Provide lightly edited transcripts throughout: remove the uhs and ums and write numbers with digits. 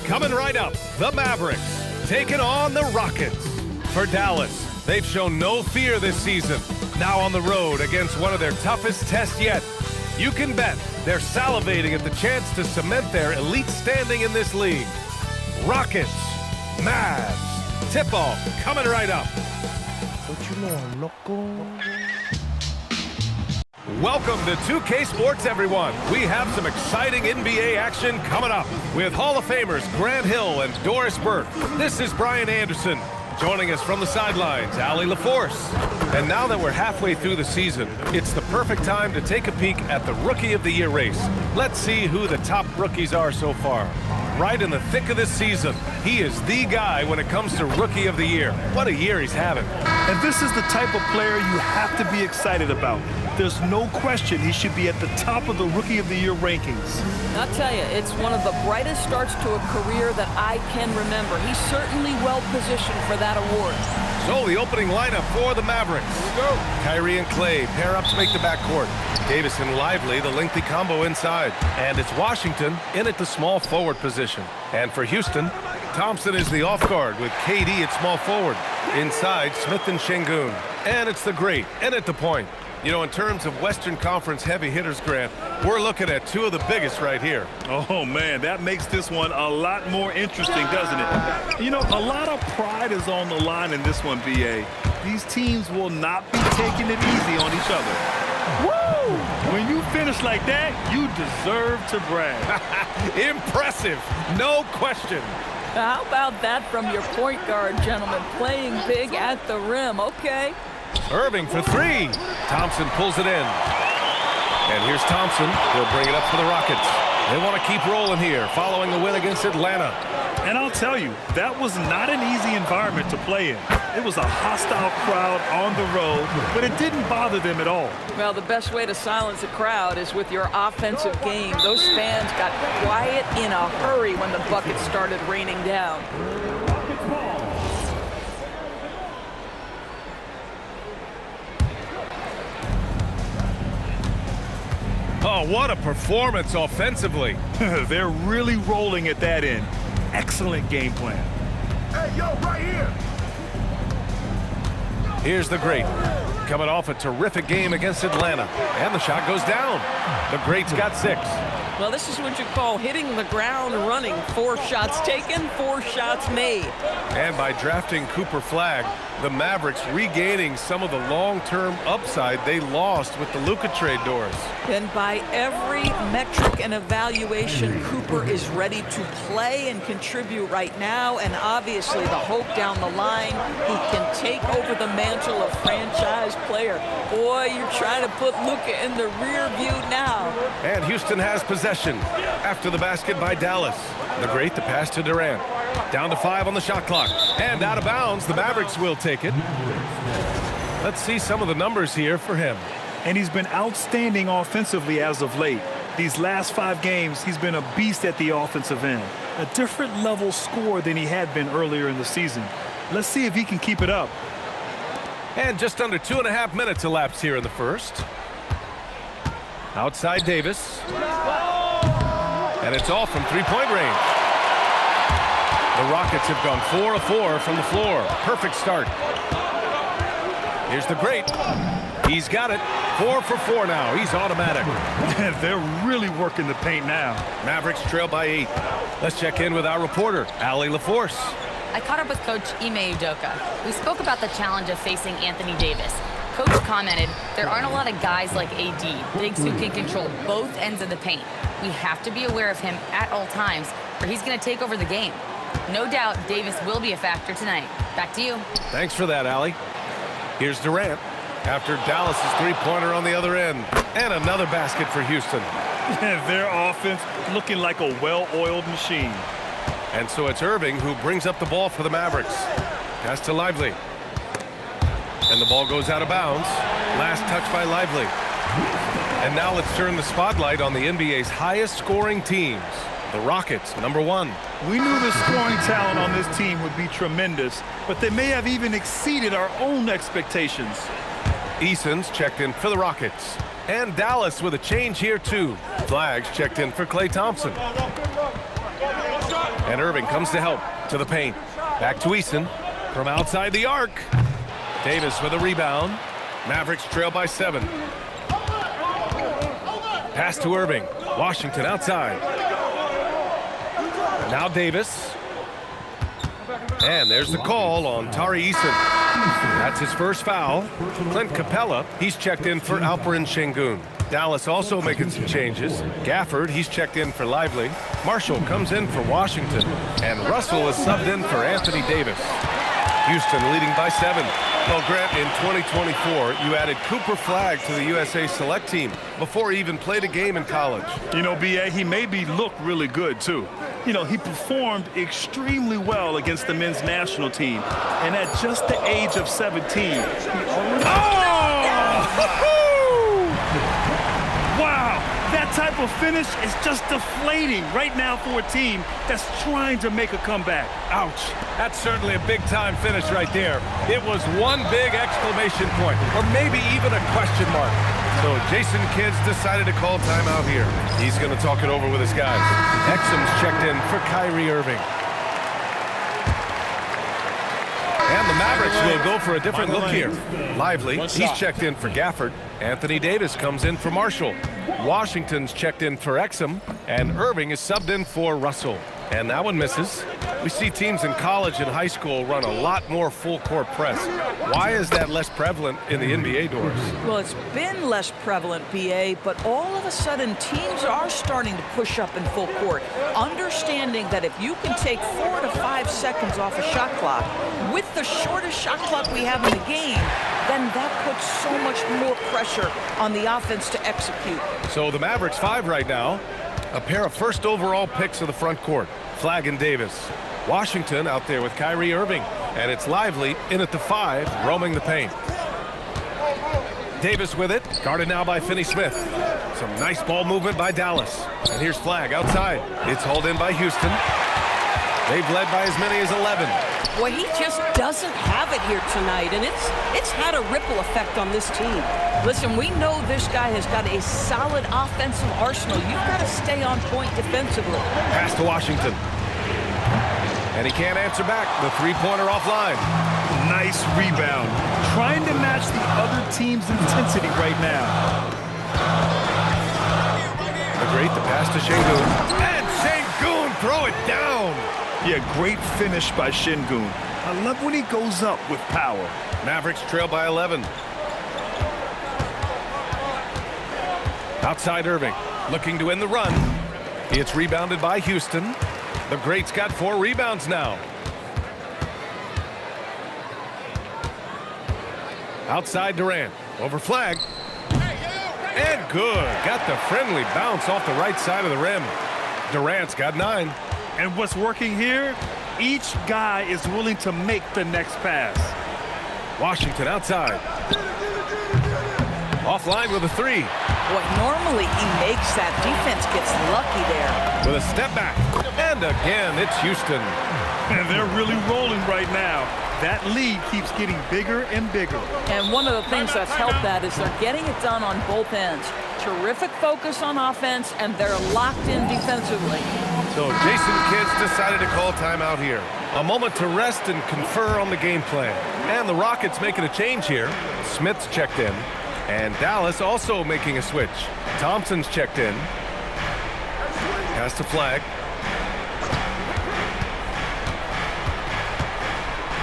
Coming right up, the Mavericks taking on the Rockets. For Dallas, they've shown no fear this season. Now on the road against one of their toughest tests yet. You can bet they're salivating at the chance to cement their elite standing in this league. Rockets, Mavs, tip-off coming right up. What you know, loco? Welcome to 2K Sports, everyone. We have some exciting NBA action coming up with Hall of Famers Grant Hill and Doris Burke. This is Brian Anderson. Joining us from the sidelines, Allie LaForce. And now that we're halfway through the season, it's the perfect time to take a peek at the Rookie of the Year race. Let's see who the top rookies are so far. Right in the thick of this season, he is the guy when it comes to Rookie of the Year. What a year he's having. And this is the type of player you have to be excited about. There's no question he should be at the top of the Rookie of the Year rankings. I'll tell you, it's one of the brightest starts to a career that I can remember. He's certainly well positioned for that award. So the opening lineup for the Mavericks. Here we go. Kyrie and Clay pair up to make the backcourt. Davis and Lively, the lengthy combo inside. And it's Washington in at the small forward position. And for Houston, Thompson is the off guard with KD at small forward. Inside, Smith and Şengün. And it's the great in at the point. You know, in terms of Western Conference heavy hitters, Grant, we're looking at two of the biggest right here. Oh, man, that makes this one a lot more interesting, doesn't it? You know, a lot of pride is on the line in this one, B.A. These teams will not be taking it easy on each other. Woo! When you finish like that, you deserve to brag. Impressive, no question. How about that from your point guard, gentlemen? Playing big at the rim. Okay. Irving for three. Thompson pulls it in. And here's Thompson. He'll bring it up for the Rockets. They want to keep rolling here following the win against Atlanta. And I'll tell you, that was not an easy environment to play in. It was a hostile crowd on the road, but it didn't bother them at all. Well, the best way to silence a crowd is with your offensive game. Those fans got quiet in a hurry when the buckets started raining down. Oh, what a performance offensively. They're really rolling at that end. Excellent game plan. Hey, yo, right here. Here's the great. Coming off a terrific game against Atlanta. And the shot goes down. The great's got 6. Well, this is what you call hitting the ground running. 4 shots taken, 4 shots made. And by drafting Cooper Flagg, the Mavericks regaining some of the long-term upside they lost with the Luka trade, Doris. And by every metric and evaluation, Cooper is ready to play and contribute right now. And obviously the hope down the line, he can take over the mantle of franchise player. Boy, you're trying to put Luka in the rear view now. And Houston has possession after the basket by Dallas. The great, the pass to Durant. Down to 5 on the shot clock. And out of bounds, the Mavericks will take it. Let's see some of the numbers here for him. And he's been outstanding offensively as of late. These last 5 games, he's been a beast at the offensive end. A different level score than he had been earlier in the season. Let's see if he can keep it up. And just under 2.5 minutes elapsed here in the first. Outside Davis. And it's all from three-point range. The Rockets have gone 4 of 4 from the floor. Perfect start. Here's the great. He's got it. 4 for 4 now. He's automatic. They're really working the paint now. Mavericks trail by 8. Let's check in with our reporter, Allie LaForce. I caught up with Coach Ime Udoka. We spoke about the challenge of facing Anthony Davis. Coach commented, there aren't a lot of guys like AD, bigs who can control both ends of the paint. We have to be aware of him at all times, or he's going to take over the game. No doubt Davis will be a factor tonight. Back to you. Thanks for that, Allie. Here's Durant after Dallas's three-pointer on the other end. And another basket for Houston. Their offense looking like a well-oiled machine. And so it's Irving who brings up the ball for the Mavericks. Pass to Lively. And the ball goes out of bounds. Last touch by Lively. And now let's turn the spotlight on the NBA's highest scoring teams. The Rockets, number 1. We knew the scoring talent on this team would be tremendous, but they may have even exceeded our own expectations. Eason's checked in for the Rockets. And Dallas with a change here too. Flags checked in for Klay Thompson. And Irving comes to help to the paint. Back to Eason from outside the arc. Davis with a rebound. Mavericks trail by 7. Pass to Irving. Washington outside. Now Davis. And there's the call on Tari Eason. That's his first foul. Clint Capella, he's checked in for Alperen Şengün. Dallas also making some changes. Gafford, he's checked in for Lively. Marshall comes in for Washington. And Russell is subbed in for Anthony Davis. Houston leading by 7. Well, Grant, in 2024, you added Cooper Flagg to the USA Select Team before he even played a game in college. You know, B.A., he maybe looked really good, too. You know, he performed extremely well against the men's national team. And at just the age of 17, he already... Oh! Wow! That type of finish is just deflating right now for a team that's trying to make a comeback. Ouch. That's certainly a big-time finish right there. It was one big exclamation point, or maybe even a question mark. So Jason Kidd decided to call timeout here. He's going to talk it over with his guys. Exum's checked in for Kyrie Irving. And the Mavericks will go for a different look here. Lively, he's checked in for Gafford. Anthony Davis comes in for Marshall. Washington's checked in for Exum. And Irving is subbed in for Russell. And that one misses. We see teams in college and high school run a lot more full-court press. Why is that less prevalent in the NBA, Doris? Well, it's been less prevalent, BA, but all of a sudden teams are starting to push up in full court, understanding that if you can take 4 to 5 seconds off a shot clock with the shortest shot clock we have in the game, then that puts so much more pressure on the offense to execute. So the Mavericks 5 right now. A pair of first overall picks of the front court, Flagg and Davis. Washington out there with Kyrie Irving. And it's Lively in at the 5, roaming the paint. Davis with it, guarded now by Finney-Smith. Some nice ball movement by Dallas. And here's Flagg outside. It's hauled in by Houston. They've led by as many as 11. Boy, he just doesn't have it here tonight, and it's had a ripple effect on this team. Listen, we know this guy has got a solid offensive arsenal. You've got to stay on point defensively. Pass to Washington. And he can't answer back. The three-pointer offline. Nice rebound. Trying to match the other team's intensity right now. The great, the pass to Şengün. And Şengün throw it down. Yeah, great finish by Şengün. I love when he goes up with power. Mavericks trail by 11. Outside Irving, looking to end the run. It's rebounded by Houston. The great's got 4 rebounds now. Outside Durant, over Flagg. And good, got the friendly bounce off the right side of the rim. Durant's got 9. And what's working here, each guy is willing to make the next pass. Washington outside. Offline with a 3. Boy, normally he makes that. Defense gets lucky there. With a step back. And again, it's Houston. And they're really rolling right now. That lead keeps getting bigger and bigger. And one of the things that's helped that is they're getting it done on both ends. Terrific focus on offense, and they're locked in defensively. So Jason Kidd decided to call timeout here. A moment to rest and confer on the game plan. And the Rockets making a change here. Smith's checked in. And Dallas also making a switch. Thompson's checked in. Pass to Flagg.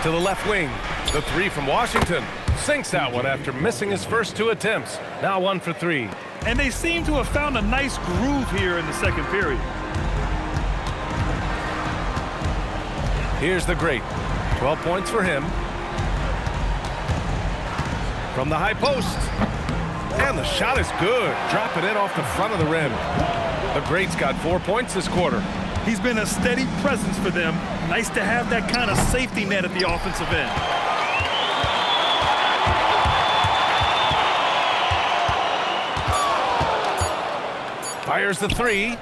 To the left wing. The 3 from Washington. Sinks that one after missing his first 2 attempts. Now 1 for 3. And they seem to have found a nice groove here in the second period. Here's the great. 12 points for him. From the high post. And the shot is good. Drop it in off the front of the rim. The great's got 4 points this quarter. He's been a steady presence for them. Nice to have that kind of safety net at the offensive end. Fires the 3.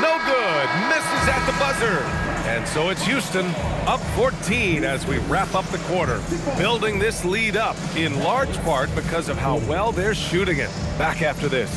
No good. Misses at the buzzer. And so it's Houston up 14 as we wrap up the quarter. Building this lead up in large part because of how well they're shooting it. Back after this.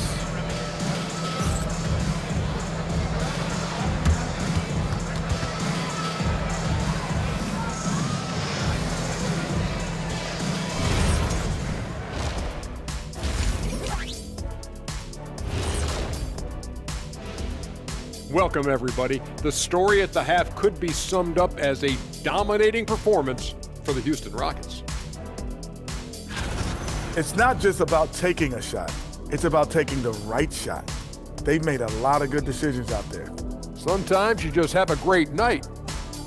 Welcome, everybody. The story at the half could be summed up as a dominating performance for the Houston Rockets. It's not just about taking a shot. It's about taking the right shot. They've made a lot of good decisions out there. Sometimes you just have a great night.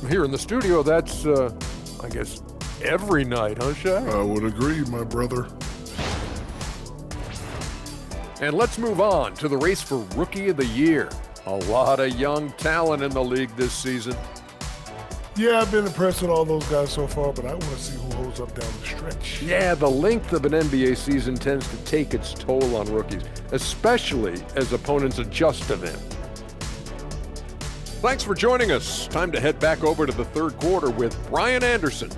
Here in the studio, that's, I guess, every night, huh, Shaq? I would agree, my brother. And let's move on to the race for Rookie of the Year. A lot of young talent in the league this season. Yeah, I've been impressed with all those guys so far, but I want to see who holds up down the stretch. Yeah, the length of an NBA season tends to take its toll on rookies, especially as opponents adjust to them. Thanks for joining us. Time to head back over to the third quarter with Brian Anderson.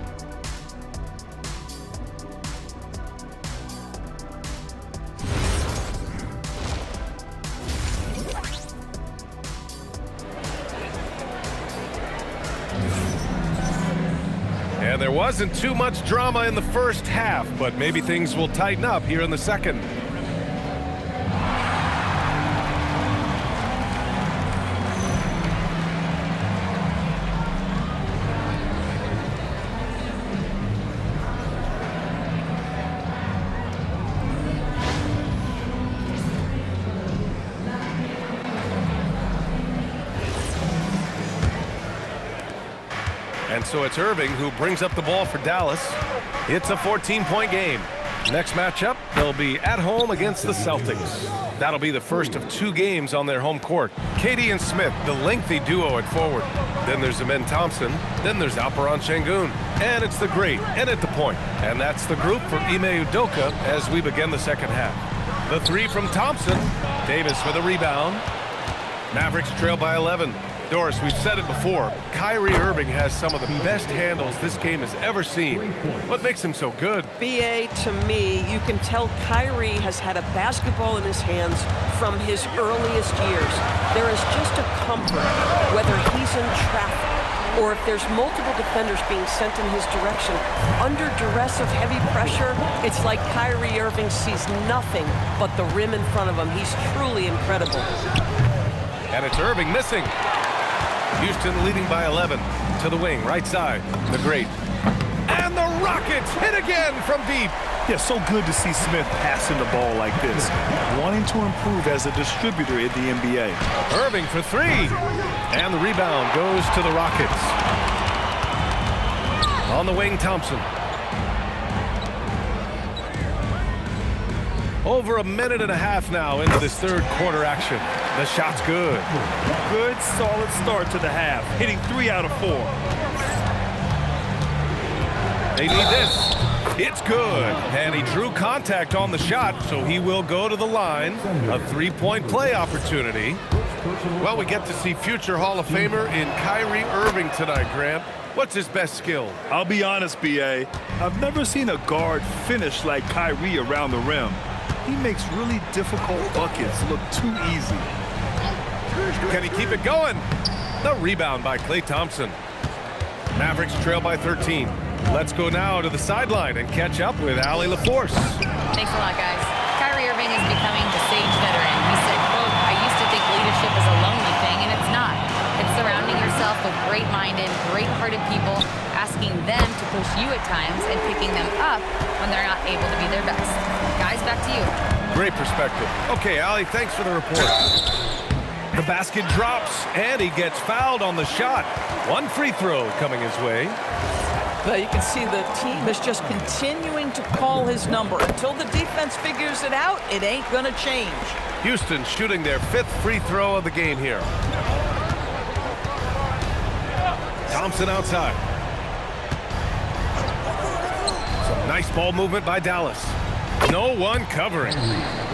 And there wasn't too much drama in the first half, but maybe things will tighten up here in the second. And so it's Irving who brings up the ball for Dallas. It's a 14-point game. Next matchup, they'll be at home against the Celtics. That'll be the first of 2 games on their home court. KD and Smith, the lengthy duo at forward. Then there's Amen Thompson. Then there's Alperen Şengün. And it's the great and at the point. And that's the group for Ime Udoka as we begin the second half. The 3 from Thompson. Davis for the rebound. Mavericks trail by 11. Doris, we've said it before, Kyrie Irving has some of the best handles this game has ever seen. What makes him so good? BA, to me, you can tell Kyrie has had a basketball in his hands from his earliest years. There is just a comfort, whether he's in traffic or if there's multiple defenders being sent in his direction. Under duress of heavy pressure, it's like Kyrie Irving sees nothing but the rim in front of him. He's truly incredible. And it's Irving missing. Houston leading by 11 to the wing, right side, the great. And the Rockets hit again from deep. Yeah, so good to see Smith passing the ball like this, wanting to improve as a distributor in the NBA. Irving for 3. And the rebound goes to the Rockets. On the wing, Thompson. Over a minute and a half now into this third quarter action. The shot's good. Good, solid start to the half, hitting 3 out of 4. They need this. It's good. And he drew contact on the shot, so he will go to the line. A 3-point play opportunity. Well, we get to see future Hall of Famer in Kyrie Irving tonight, Grant. What's his best skill? I'll be honest, B.A. I've never seen a guard finish like Kyrie around the rim. He makes really difficult buckets look too easy. Can he keep it going? The rebound by Klay Thompson. Mavericks trail by 13. Let's go now to the sideline and catch up with Allie LaForce. Thanks a lot, guys. Kyrie Irving is becoming the sage veteran. He said, quote, "I used to think leadership is a lonely thing, and it's not. It's surrounding yourself with great-minded, great-hearted people, asking them to push you at times and picking them up when they're not able to be their best." Guys, back to you. Great perspective. Okay, Allie, thanks for the report. The basket drops, and he gets fouled on the shot. 1 free throw coming his way. But you can see the team is just continuing to call his number. Until the defense figures it out, it ain't going to change. Houston shooting their 5th free throw of the game here. Thompson outside. Some nice ball movement by Dallas. No one covering.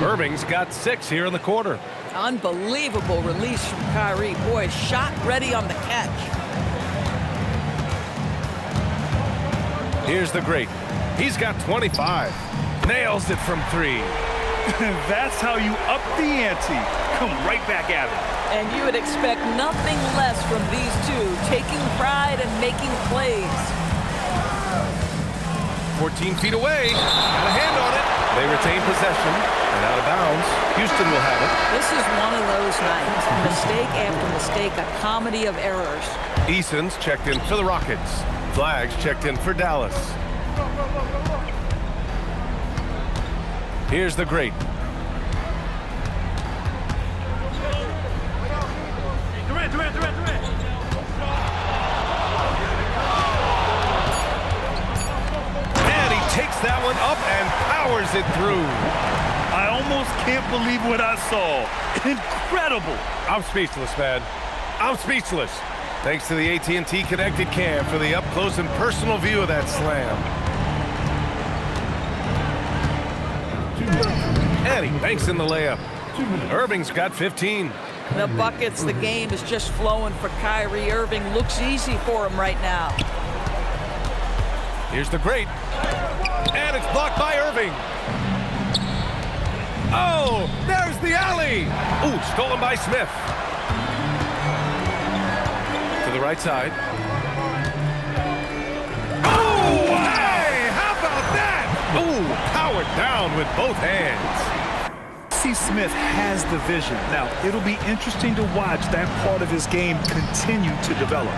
Irving's got 6 here in the quarter. Unbelievable release from Kyrie. Boy, shot ready on the catch. Here's the great. He's got 25. Nails it from 3. That's how you up the ante. Come right back at it. And you would expect nothing less from these two, taking pride and making plays. 14 feet away. Got a hand on it. They retain possession, and out of bounds. Houston will have it. This is one of those nights. Mistake after mistake, a comedy of errors. Eason's checked in for the Rockets. Flags checked in for Dallas. Here's the great. And he takes that one up and powers it through. I almost can't believe what I saw. Incredible. I'm speechless, man. I'm speechless. Thanks to the AT&T Connected Cam for the up-close and personal view of that slam. And he banks in the layup. Irving's got 15. The buckets, the game is just flowing for Kyrie Irving. Looks easy for him right now. Here's the great. And it's blocked by Irving. Oh, there's the alley. Ooh, stolen by Smith. To the right side. Oh, hey, how about that? Ooh, powered down with both hands. Smith has the vision. Now, it'll be interesting to watch that part of his game continue to develop.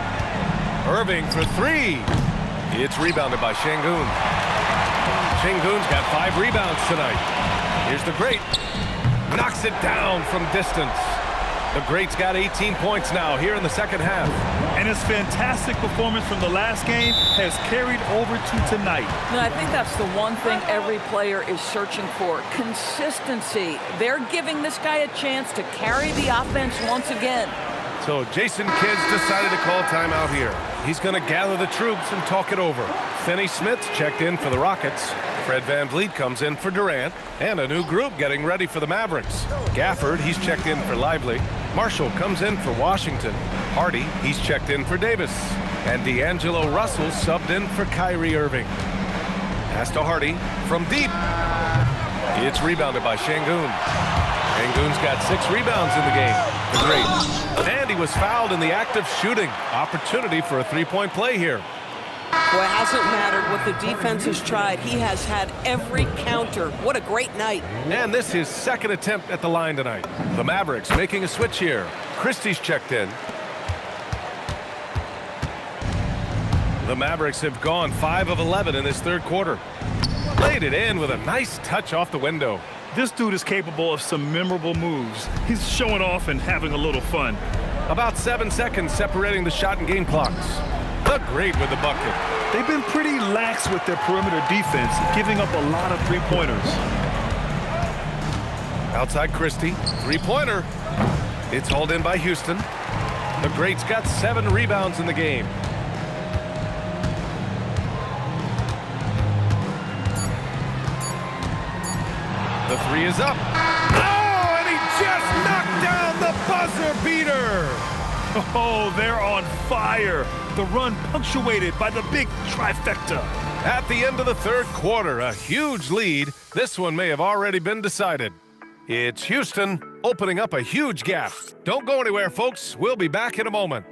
Irving for three. It's rebounded by Şengün. Şengün's got 5 rebounds tonight. Here's the great. Knocks it down from distance. The great's got 18 points now here in the second half. And his fantastic performance from the last game has carried over to tonight. No, I think that's the one thing every player is searching for. Consistency. They're giving this guy a chance to carry the offense once again. So Jason Kidd's decided to call timeout here. He's going to gather the troops and talk it over. Finney Smith's checked in for the Rockets. Fred VanVleet comes in for Durant. And a new group getting ready for the Mavericks. Gafford, he's checked in for Lively. Marshall comes in for Washington. Hardy, he's checked in for Davis. And D'Angelo Russell subbed in for Kyrie Irving. Pass to Hardy from deep. It's rebounded by Şengün. Şengün's got 6 rebounds in the game. The great. And he was fouled in the act of shooting. Opportunity for a three-point play here. Boy, it hasn't mattered what the defense has tried. He has had every counter. What a great night. And this is his second attempt at the line tonight. The Mavericks making a switch here. Christie's checked in. The Mavericks have gone 5 of 11 in this third quarter. Laid it in with a nice touch off the window. This dude is capable of some memorable moves. He's showing off and having a little fun. About 7 seconds separating the shot and game clocks. The great with the bucket. They've been pretty lax with their perimeter defense, giving up a lot of three-pointers. Outside Christie, three-pointer. It's hauled in by Houston. The great's got 7 rebounds in the game. The three is up. Oh, and he just knocked down the buzzer beater. Oh, they're on fire. The run punctuated by the big trifecta. At the end of the third quarter, a huge lead. This one may have already been decided. It's Houston opening up a huge gap. Don't go anywhere, folks. We'll be back in a moment.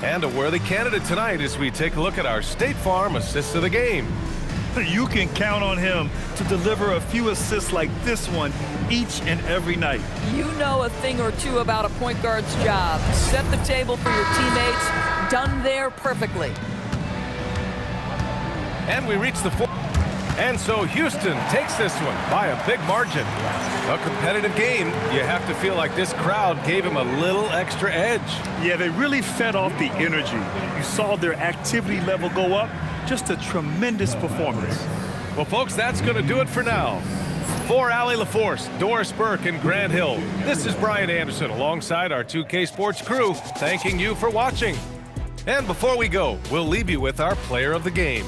And a worthy candidate tonight as we take a look at our State Farm assist of the game. You can count on him to deliver a few assists like this one each and every night. You know a thing or two about a point guard's job. Set the table for your teammates. Done there perfectly. And we reach the fourth. And so Houston takes this one by a big margin. A competitive game. You have to feel like this crowd gave him a little extra edge. Yeah, they really fed off the energy. You saw their activity level go up. Just a tremendous performance. Well, folks, that's going to do it for now. For Allie LaForce, Doris Burke, and Grant Hill, this is Brian Anderson alongside our 2K Sports crew, thanking you for watching. And before we go, we'll leave you with our player of the game.